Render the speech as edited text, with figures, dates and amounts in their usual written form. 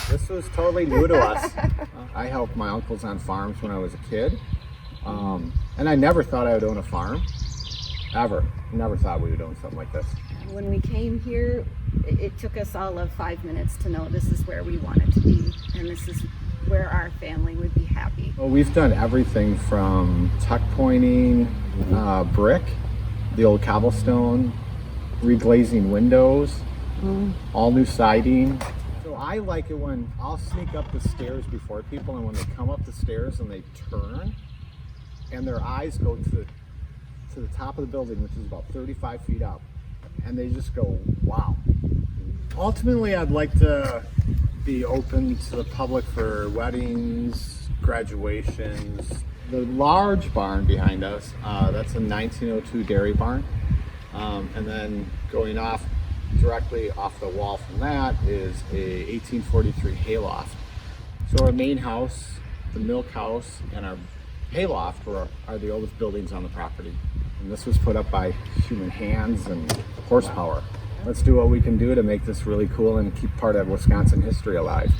This was totally new to us. I helped my uncles on farms when I was a kid. And I never thought I would own a farm, ever. Never thought we would own something like this. When we came here, it took us all of 5 minutes to know this is where we wanted to be, and this is where our family would be happy. Well, we've done everything from tuck pointing, brick, the old cobblestone, reglazing windows, all new siding. So I like it when I'll sneak up the stairs before people, and when they come up the stairs and they turn, and their eyes go to the top of the building, which is about 35 feet up, and they just go, wow. Ultimately, I'd like to be open to the public for weddings, graduations. The large barn behind us, that's a 1902 dairy barn. And then going off directly off the wall from that is a 1843 hayloft. So our main house, the milk house, and our hayloft are the oldest buildings on the property. And this was put up by human hands and horsepower. Let's do what we can do to make this really cool and keep part of Wisconsin history alive.